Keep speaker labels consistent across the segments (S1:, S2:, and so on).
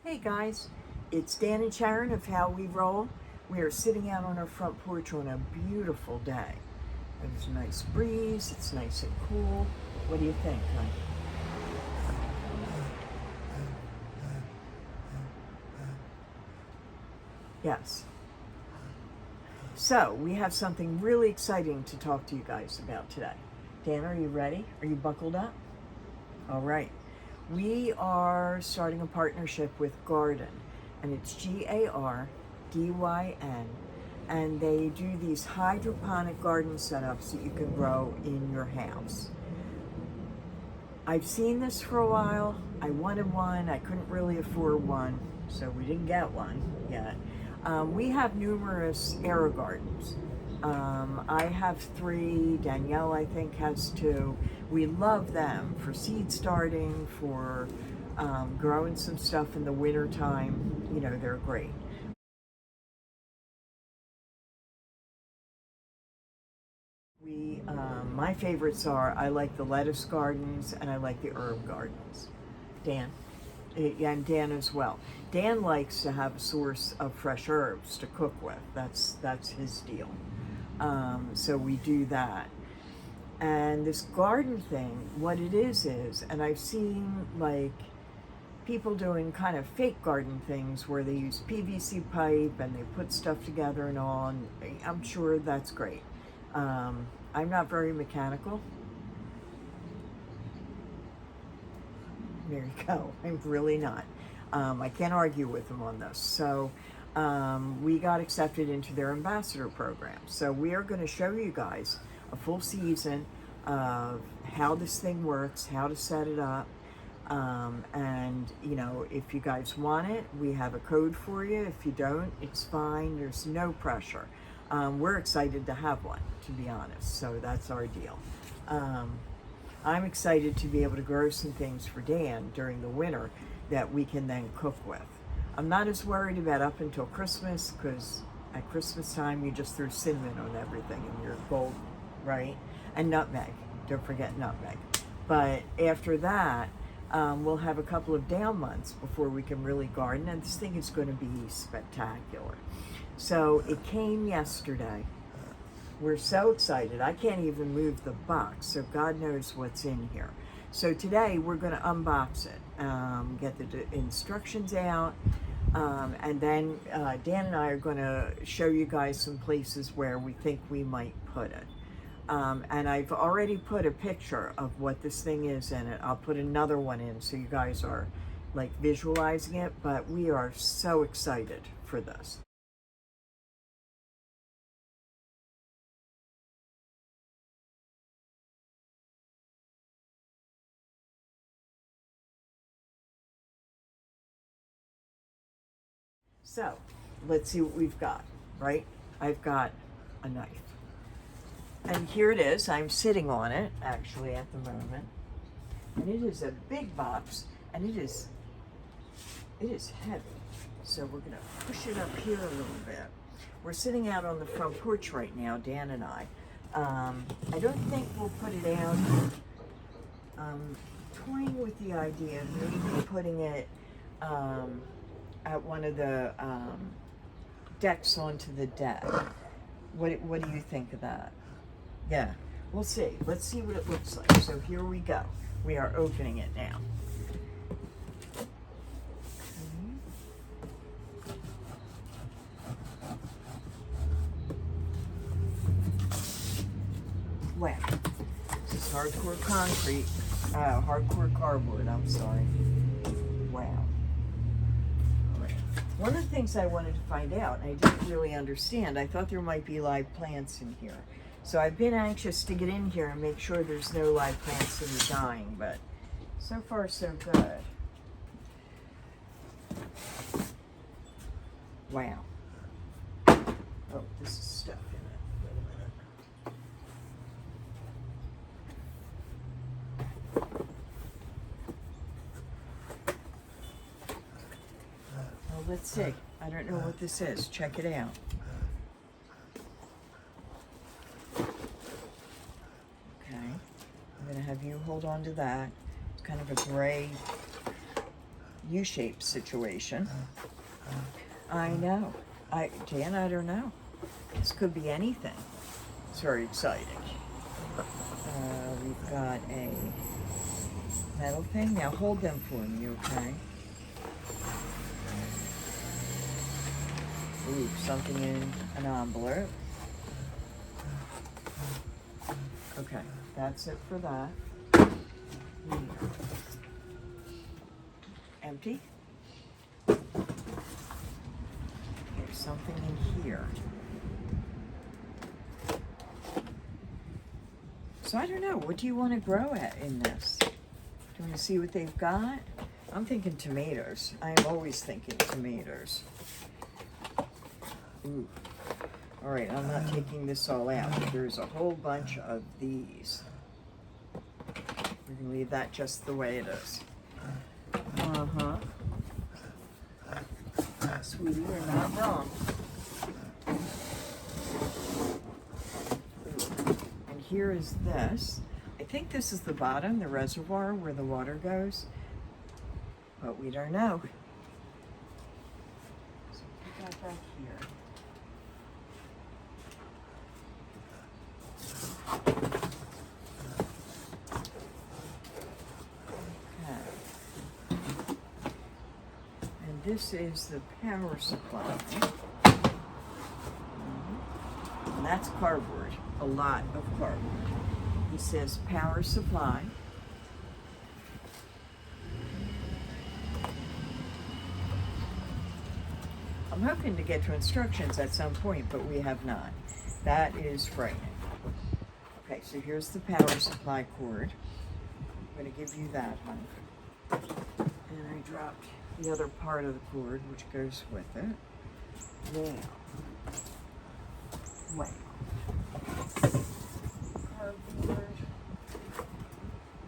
S1: Hey guys, it's Dan and Sharon of How We Roll. We are sitting out on our front porch on a beautiful day. There's a nice breeze, it's nice and cool. What do you think, honey? Yes. So, we have something really exciting to talk to you guys about today. Dan, are you ready? Are you buckled up? All right. We are starting a partnership with Garden, and it's Gardyn, and they do these hydroponic garden setups that you can grow in your house. I've seen this for a while. I wanted one. I couldn't really afford one, so we didn't get one yet. We have numerous AeroGardens. I have 3. Danielle, I think, has 2. We love them for seed starting, for growing some stuff in the winter time. You know, they're great. My favorites are, I like the lettuce gardens and I like the herb gardens. Dan? And Dan as well. Dan likes to have a source of fresh herbs to cook with. That's his deal. So we do that. And this garden thing, what it is, and I've seen like people doing kind of fake garden things where they use PVC pipe and they put stuff together and all, and I'm sure that's great. I'm not very mechanical. There you go. I'm really not. I can't argue with them on this. So we got accepted into their ambassador program. So we are going to show you guys a full season of how this thing works, how to set it up. And, you know, if you guys want it, we have a code for you. If you don't, it's fine. There's no pressure. We're excited to have one, to be honest. So that's our deal. I'm excited to be able to grow some things for Dan during the winter that we can then cook with. I'm not as worried about up until Christmas, because at Christmas time you just throw cinnamon on everything and you're golden, right? And nutmeg. Don't forget nutmeg. But after that, we'll have a couple of down months before we can really garden, and this thing is going to be spectacular. So it came yesterday. We're so excited. I can't even move the box, so God knows what's in here. So today we're going to unbox it, get the instructions out, and then Dan and I are going to show you guys some places where we think we might put it. And I've already put a picture of what this thing is in it. I'll put another one in so you guys are like visualizing it, but we are so excited for this. So let's see what we've got, right? I've got a knife. And here it is. I'm sitting on it, actually, at the moment. And it is a big box, and it is heavy. So we're going to push it up here a little bit. We're sitting out on the front porch right now, Dan and I. I don't think we'll put it out. Toying with the idea of maybe putting it at one of the decks onto the deck. What do you think of that? Yeah, we'll see. Let's see what it looks like. So here we go. We are opening it now. Wow. This is hardcore concrete. Hardcore cardboard, I'm sorry. Wow. One of the things I wanted to find out, and I didn't really understand, I thought there might be live plants in here. So I've been anxious to get in here and make sure there's no live plants that are dying, but so far so good. Wow. Oh, this is stuff in it. Wait a minute. Well, let's see. I don't know what this is. Check it out. Okay. I'm going to have you hold on to that. It's kind of a gray U-shaped situation. I know. Dan, I don't know. This could be anything. It's very exciting. We've got a metal thing. Now hold them for me, okay? Ooh, something in an envelope. Okay, that's it for that. Here. Empty. There's something in here. So I don't know, what do you want to grow at in this? Do you want to see what they've got? I'm thinking tomatoes. I'm always thinking tomatoes. Ooh. All right, I'm not taking this all out. There's a whole bunch of these. We're gonna leave that just the way it is. Uh-huh. Sweetie, you're not wrong. And here is this. I think this is the bottom, the reservoir where the water goes, but we don't know. So put that back here. This is the power supply. And that's cardboard, a lot of cardboard. He says power supply. I'm hoping to get to instructions at some point, but we have not. That is frightening. Okay, so here's the power supply cord. I'm going to give you that one. And I dropped the other part of the cord, which goes with it. Now, wow. Cardboard.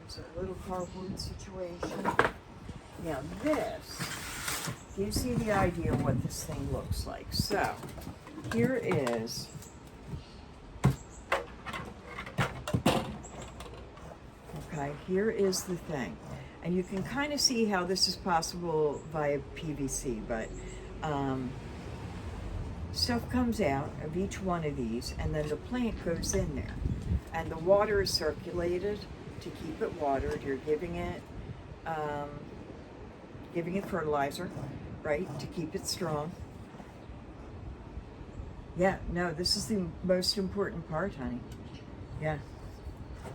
S1: There's a little cardboard situation. Now this gives you the idea of what this thing looks like. So, here is here is the thing. And you can kind of see how this is possible via PVC, but stuff comes out of each one of these, and then the plant goes in there. And the water is circulated to keep it watered. You're giving it fertilizer, right, to keep it strong. Yeah, no, this is the most important part, honey. Yeah.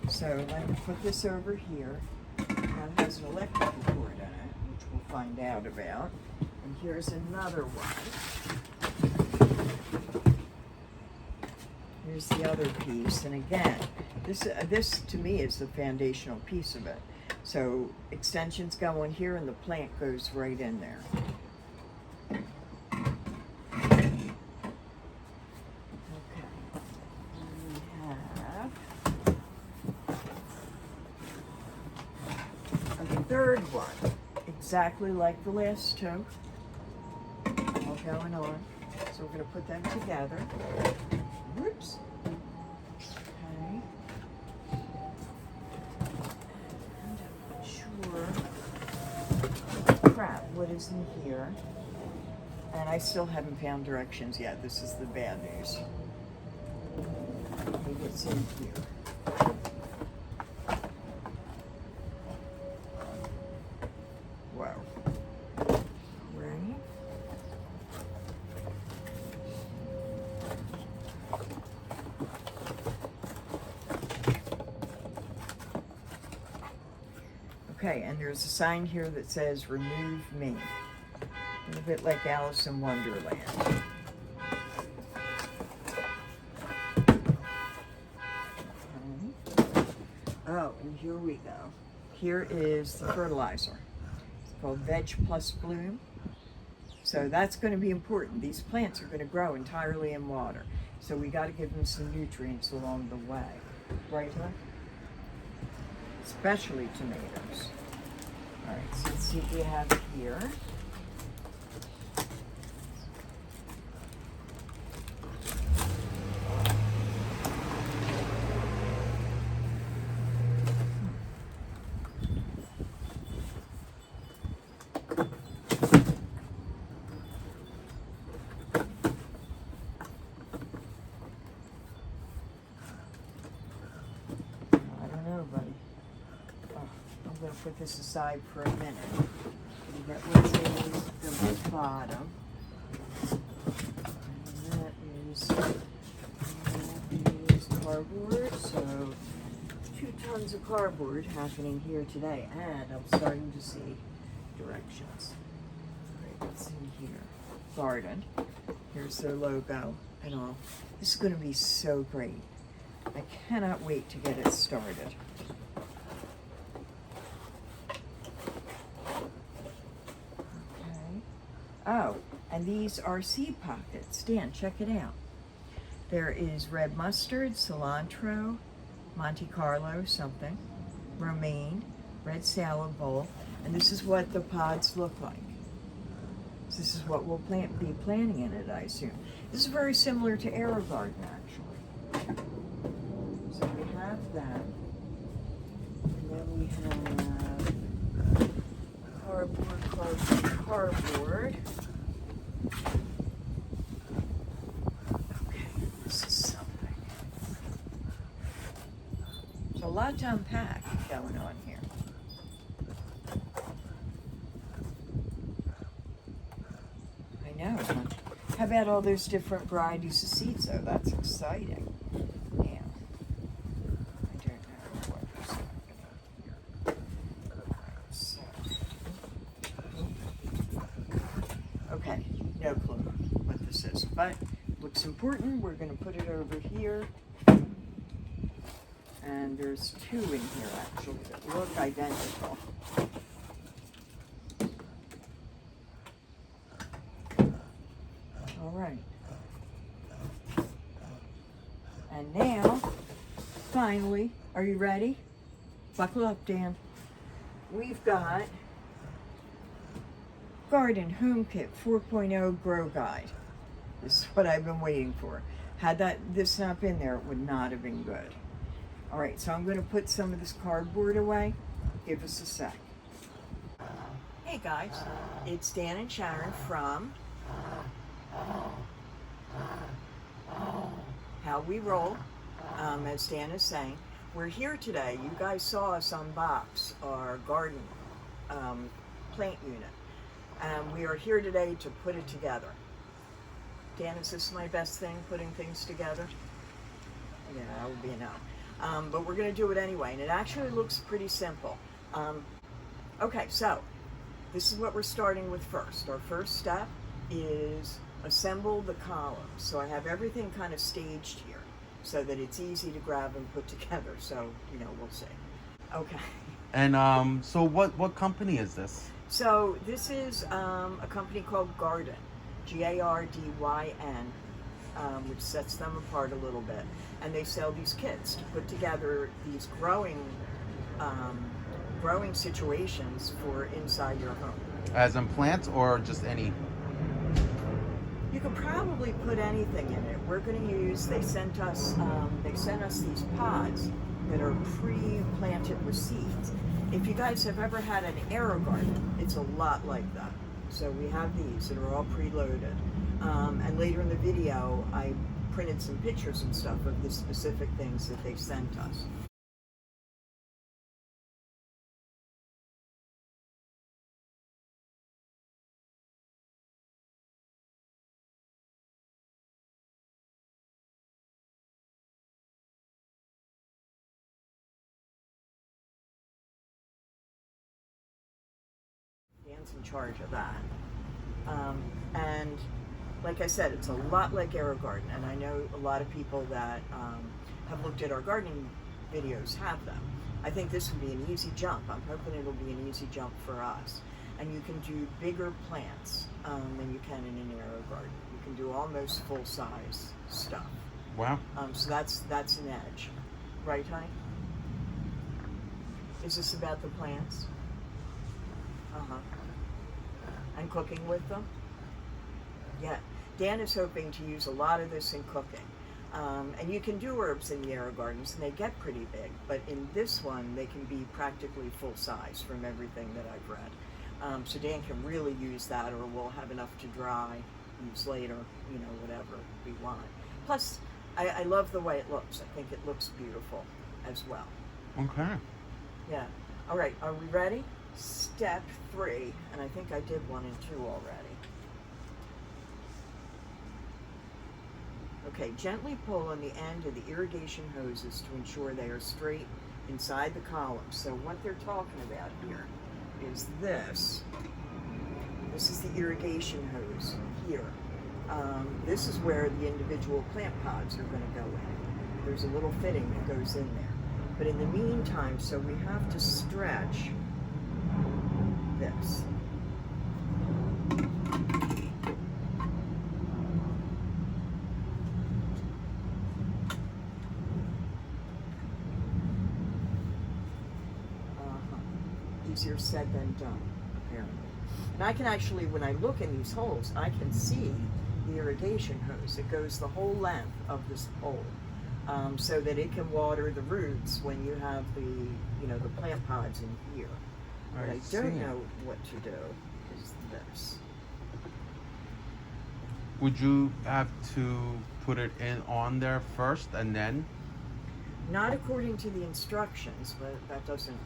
S1: So let me put this over here. Now it has an electrical cord in it, which we'll find out about. And here's another one. Here's the other piece. And again, this to me is the foundational piece of it. So extensions go in here and the plant goes right in there. Third one, exactly like the last two, all going on. So we're going to put them together. Whoops. Okay. And I'm not sure. Crap, what is in here? And I still haven't found directions yet. This is the bad news. Maybe it's in here. Okay, and there's a sign here that says remove me. A little bit like Alice in Wonderland. Oh, and here we go. Here is the fertilizer. It's called Veg Plus Bloom. So that's going to be important. These plants are going to grow entirely in water. So we got to give them some nutrients along the way. Right, huh? Especially tomatoes. All right, so let's see what we have here. know, buddy. Oh, I'm going to put this aside for a minute. Get what's in the bottom. And that is cardboard. So 2 tons of cardboard happening here today. And I'm starting to see directions. All right, what's in here? Garden. Here's their logo and all. This is going to be so great. I cannot wait to get it started. Okay. Oh, and these are seed pockets. Dan, check it out. There is red mustard, cilantro, Monte Carlo something, romaine, red salad bowl, and this is what the pods look like. This is what we'll be planting in it, I assume. This is very similar to AeroGarden, actually. So we have that. And then we have cardboard. Okay, this is something. There's a lot to unpack going on here. Huh? How about all those different varieties of seeds, though? That's exciting. Yeah. I don't know what's happening here. So, okay, no clue what this is, but it looks important. We're going to put it over here. And there's 2 in here, actually, that look identical. All right. And now, finally, are you ready? Buckle up, Dan. We've got Garden Home Kit 4.0 Grow Guide. This is what I've been waiting for. Had this not been there, it would not have been good. All right, so I'm going to put some of this cardboard away. Give us a sec. Hey guys, it's Dan and Sharon from How We Roll, as Dan is saying. We're here today. You guys saw us unbox our garden plant unit. And we are here today to put it together. Dan, is this my best thing, putting things together? Yeah, that would be a no. But we're going to do it anyway, and it actually looks pretty simple. Okay, so this is what we're starting with first. Our first step is assemble the columns. So I have everything kind of staged here so that it's easy to grab and put together. So, we'll see. Okay.
S2: And so what company is this?
S1: So this is a company called Gardyn, Gardyn, which sets them apart a little bit. And they sell these kits to put together these growing situations for inside your home.
S2: As in plants or just any?
S1: You could probably put anything in it. We're going to use, they sent us these pods that are pre-planted with seeds. If you guys have ever had an AeroGarden, it's a lot like that. So we have these that are all preloaded. And later in the video, I printed some pictures and stuff of the specific things that they sent us. Dan's in charge of that. And like I said, it's a lot like AeroGarden, and I know a lot of people that have looked at our gardening videos have them. I think this would be an easy jump. I'm hoping it'll be an easy jump for us. And you can do bigger plants than you can in an AeroGarden. You can do almost full-size stuff.
S2: Wow.
S1: So that's an edge. Right, honey? Is this about the plants? Uh-huh. And cooking with them? Yeah. Dan is hoping to use a lot of this in cooking. And you can do herbs in the AeroGardens, and they get pretty big. But in this one, they can be practically full size from everything that I've read. So Dan can really use that, or we'll have enough to dry, use later, whatever we want. Plus, I love the way it looks. I think it looks beautiful as well.
S2: Okay.
S1: Yeah. All right, are we ready? Step 3, and I think I did 1 and 2 already. Okay, gently pull on the end of the irrigation hoses to ensure they are straight inside the column. So what they're talking about here is this. This is the irrigation hose here. This is where the individual plant pods are going to go in. There's a little fitting that goes in there. But in the meantime, so we have to stretch this. Easier said than done, apparently. And I can actually, when I look in these holes, I can see the irrigation hose. It goes the whole length of this hole, so that it can water the roots when you have the plant pods in here. What I don't know what to do is this.
S2: Would you have to put it in on there first and then?
S1: Not according to the instructions, but that doesn't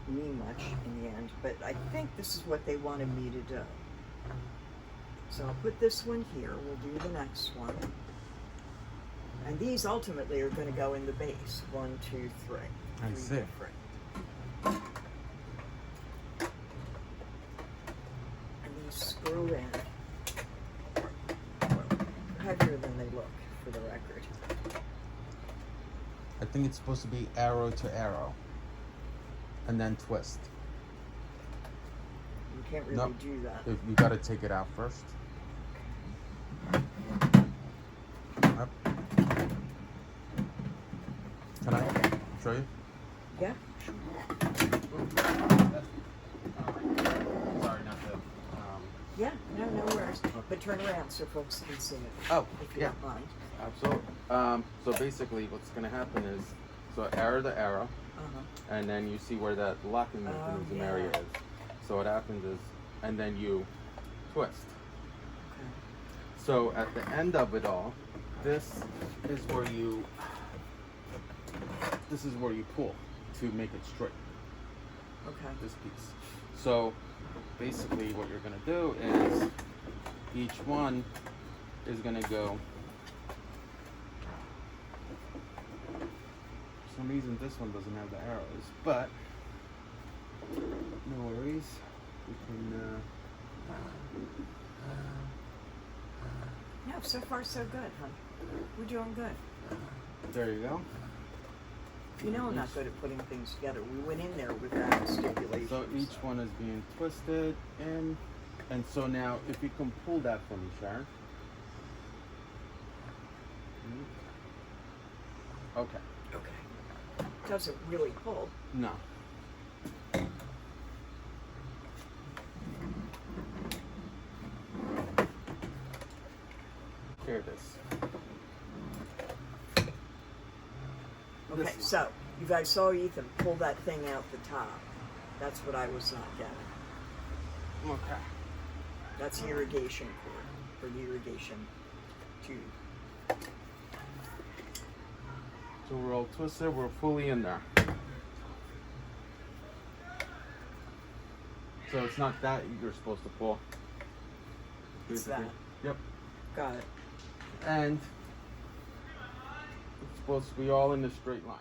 S1: mean much in the end. But I think this is what they wanted me to do. So I'll put this one here. We'll do the next one. And these ultimately are going to go in the base. 1, 2, 3.
S2: I see.
S1: And these screw in. Heavier than they look, for the record.
S2: I think it's supposed to be arrow to arrow. And then twist.
S1: You can't really do that.
S2: If you gotta take it out first. Yep. Can I show you?
S1: Yeah.
S2: Sorry, not to.
S1: Yeah, no worries. But turn around so folks can see it.
S2: Oh,
S1: if you
S2: yeah.
S1: don't mind.
S2: Absolutely. So basically, what's gonna happen is, so arrow to arrow, and then you see where that locking mechanism area is. So what happens is, and then you twist.
S1: Okay.
S2: So at the end of it all, this is where you pull to make it straight.
S1: Okay.
S2: This piece. So basically what you're gonna do is each one is gonna go. For some reason this one doesn't have the arrows, but no worries. We can
S1: No, so far so good, huh? We're doing good.
S2: there you go.
S1: You know I'm not good at putting things together. We went in there without stipulations.
S2: So each one is being twisted in, and so now if you can pull that for me, Sharon. Okay.
S1: Okay. Doesn't really pull.
S2: No. Here it is.
S1: Okay, so you guys saw Ethan pull that thing out the top. That's what I was not getting.
S2: Okay.
S1: That's the irrigation cord, or the irrigation tube.
S2: So we're all twisted, we're fully in there. So it's not that you're supposed to pull.
S1: It's that.
S2: Yep.
S1: Got it.
S2: And it's supposed to be all in a straight line.